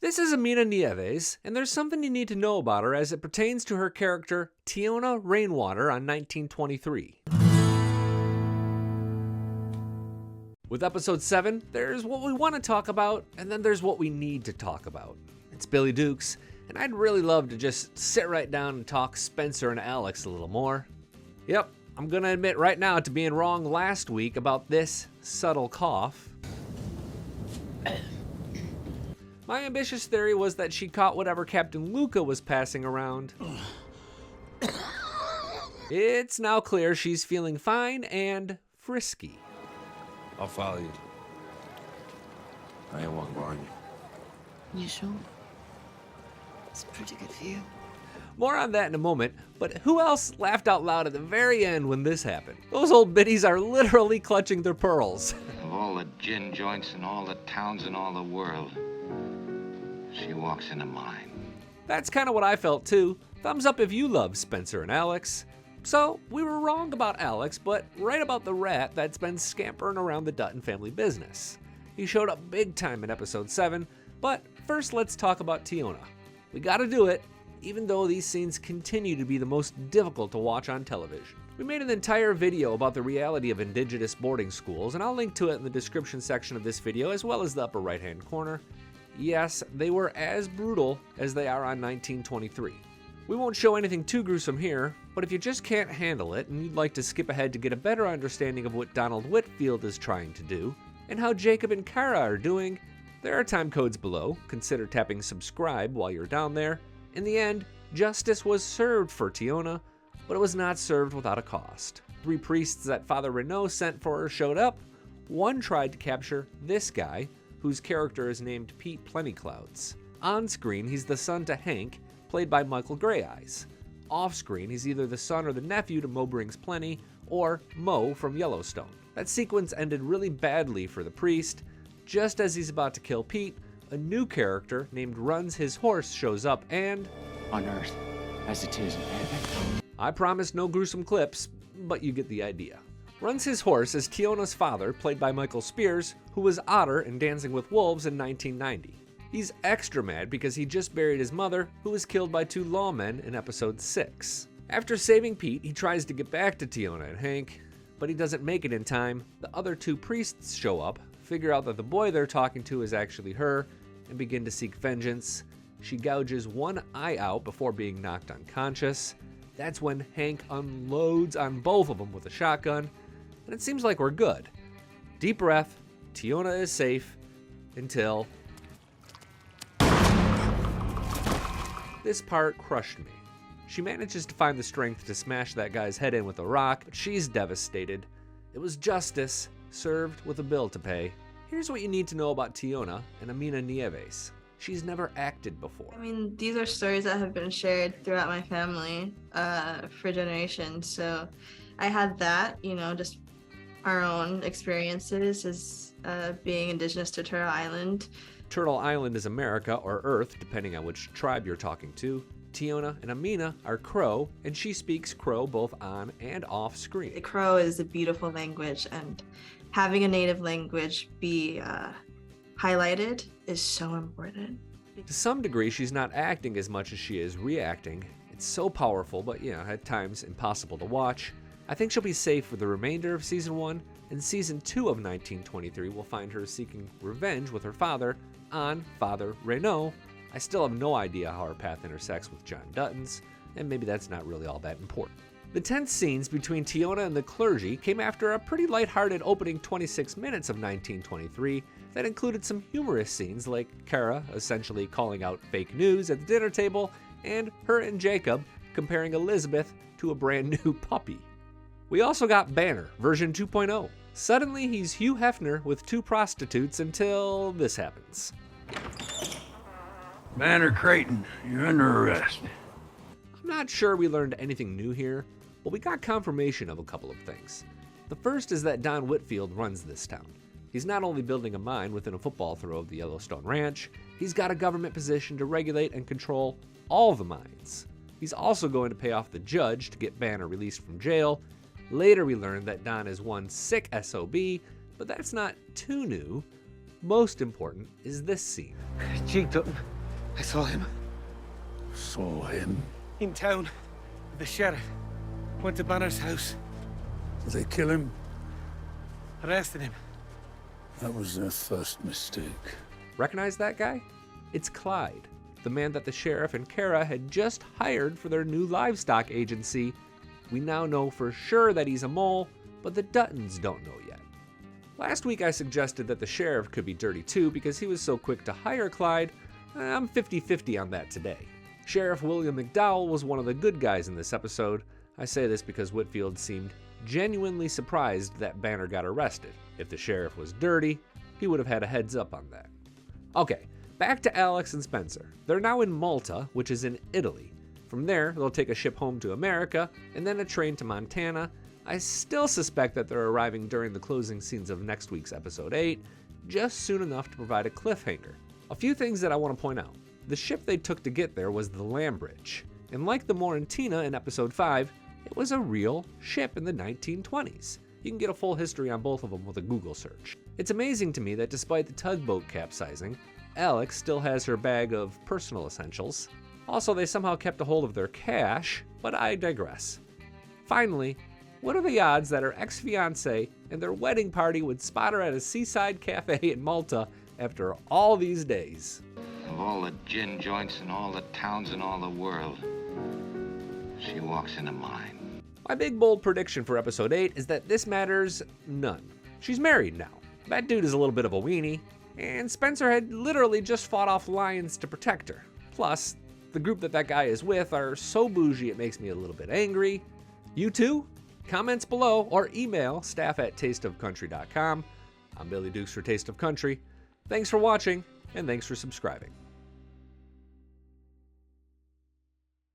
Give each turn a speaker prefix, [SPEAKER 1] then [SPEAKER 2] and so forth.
[SPEAKER 1] This is Aminah Nieves, and there's something you need to know about her as it pertains to her character Teonna Rainwater on 1923. With episode 7, there's what we want to talk about, and then there's what we need to talk about. It's Billy Dukes, and I'd really love to just sit right down and talk Spencer and Alex a little more. Yep, I'm gonna admit right now to being wrong last week about this subtle cough. My ambitious theory was that she caught whatever Captain Luca was passing around. It's now clear she's feeling fine and frisky.
[SPEAKER 2] I'll follow you. I ain't walking behind you.
[SPEAKER 3] You sure? It's a pretty good view.
[SPEAKER 1] More on that in a moment, but who else laughed out loud at the very end when this happened? Those old biddies are literally clutching their pearls.
[SPEAKER 4] Of all the gin joints in all the towns in all the world, she walks into mine.
[SPEAKER 1] That's kind of what I felt too. Thumbs up if you love Spencer and Alex. So, we were wrong about Alex, but right about the rat that's been scampering around the Dutton family business. He showed up big time in episode 7, but first let's talk about Teonna. We gotta do it, even though these scenes continue to be the most difficult to watch on television. We made an entire video about the reality of indigenous boarding schools, and I'll link to it in the description section of this video as well as the upper right hand corner. Yes, they were as brutal as they are on 1923. We won't show anything too gruesome here, but if you just can't handle it and you'd like to skip ahead to get a better understanding of what Donald Whitfield is trying to do, and how Jacob and Kara are doing, there are time codes below. Consider tapping subscribe while you're down there. In the end, justice was served for Teonna, but it was not served without a cost. 3 priests that Father Renault sent for her showed up. One tried to capture this guy, whose character is named Pete Plentyclouds. On screen, he's the son to Hank, played by Michael Greyeyes. Off screen, he's either the son or the nephew to Mo Brings Plenty, or Mo from Yellowstone. That sequence ended really badly for the priest. Just as he's about to kill Pete, a new character named Runs His Horse shows up and...
[SPEAKER 5] On Earth, as it is in heaven.
[SPEAKER 1] I promise no gruesome clips, but you get the idea. Runs His Horse is Teonna's father, played by Michael Spears, who was Otter in Dancing with Wolves in 1990. He's extra mad because he just buried his mother, who was killed by 2 lawmen in episode 6. After saving Pete, he tries to get back to Teonna and Hank, but he doesn't make it in time. The other 2 priests show up, figure out that the boy they're talking to is actually her, and begin to seek vengeance. She gouges one eye out before being knocked unconscious. That's when Hank unloads on both of them with a shotgun, and it seems like we're good. Deep breath, Teonna is safe, until... This part crushed me. She manages to find the strength to smash that guy's head in with a rock, but she's devastated. It was justice, served with a bill to pay. Here's what you need to know about Teonna and Aminah Nieves. She's never acted before.
[SPEAKER 6] I mean, these are stories that have been shared throughout my family for generations. So I had that, just our own experiences as being indigenous to Turtle Island.
[SPEAKER 1] Turtle Island is America, or Earth, depending on which tribe you're talking to. Teonna and Aminah are Crow, and she speaks Crow both on and off screen.
[SPEAKER 6] The Crow is a beautiful language, and having a native language be highlighted is so important.
[SPEAKER 1] To some degree, she's not acting as much as she is reacting. It's so powerful, but at times impossible to watch. I think she'll be safe for the remainder of Season 1, and Season 2 of 1923 will find her seeking revenge with her father on Father Renault. I still have no idea how her path intersects with John Dutton's, and maybe that's not really all that important. The tense scenes between Teonna and the clergy came after a pretty lighthearted opening 26 minutes of 1923 that included some humorous scenes like Kara essentially calling out fake news at the dinner table, and her and Jacob comparing Elizabeth to a brand new puppy. We also got Banner, version 2.0. Suddenly he's Hugh Hefner with 2 prostitutes until this happens.
[SPEAKER 2] Banner Creighton, you're under arrest.
[SPEAKER 1] I'm not sure we learned anything new here, but we got confirmation of a couple of things. The first is that Don Whitfield runs this town. He's not only building a mine within a football throw of the Yellowstone Ranch, he's got a government position to regulate and control all the mines. He's also going to pay off the judge to get Banner released from jail. Later we learned that Don is one sick SOB, but that's not too new. Most important is this scene.
[SPEAKER 7] Gee, Dutton,
[SPEAKER 5] I saw him.
[SPEAKER 2] Saw him.
[SPEAKER 5] In town. The sheriff. Went to Banner's house.
[SPEAKER 2] Did they kill him?
[SPEAKER 5] Arrested him.
[SPEAKER 2] That was their first mistake.
[SPEAKER 1] Recognize that guy? It's Clyde, the man that the sheriff and Kara had just hired for their new livestock agency. We now know for sure that he's a mole, but the Duttons don't know yet. Last week I suggested that the sheriff could be dirty too because he was so quick to hire Clyde. I'm 50-50 on that today. Sheriff William McDowell was one of the good guys in this episode. I say this because Whitfield seemed genuinely surprised that Banner got arrested. If the sheriff was dirty, he would have had a heads up on that. Okay, back to Alex and Spencer. They're now in Malta, which is in Italy. From there, they'll take a ship home to America, and then a train to Montana. I still suspect that they're arriving during the closing scenes of next week's episode 8, just soon enough to provide a cliffhanger. A few things that I want to point out. The ship they took to get there was the Lambridge, and like the Morentina in episode 5, it was a real ship in the 1920s. You can get a full history on both of them with a Google search. It's amazing to me that despite the tugboat capsizing, Alex still has her bag of personal essentials. Also, they somehow kept a hold of their cash, but I digress. Finally, what are the odds that her ex-fiancé and their wedding party would spot her at a seaside cafe in Malta after all these days?
[SPEAKER 4] Of all the gin joints in all the towns in all the world, she walks into mine.
[SPEAKER 1] My big bold prediction for episode 8 is that this matters none. She's married now. That dude is a little bit of a weenie, and Spencer had literally just fought off lions to protect her. Plus, the group that guy is with are so bougie it makes me a little bit angry. You too? Comments below or email staff@tasteofcountry.com. I'm Billy Dukes for Taste of Country. Thanks for watching, and thanks for subscribing.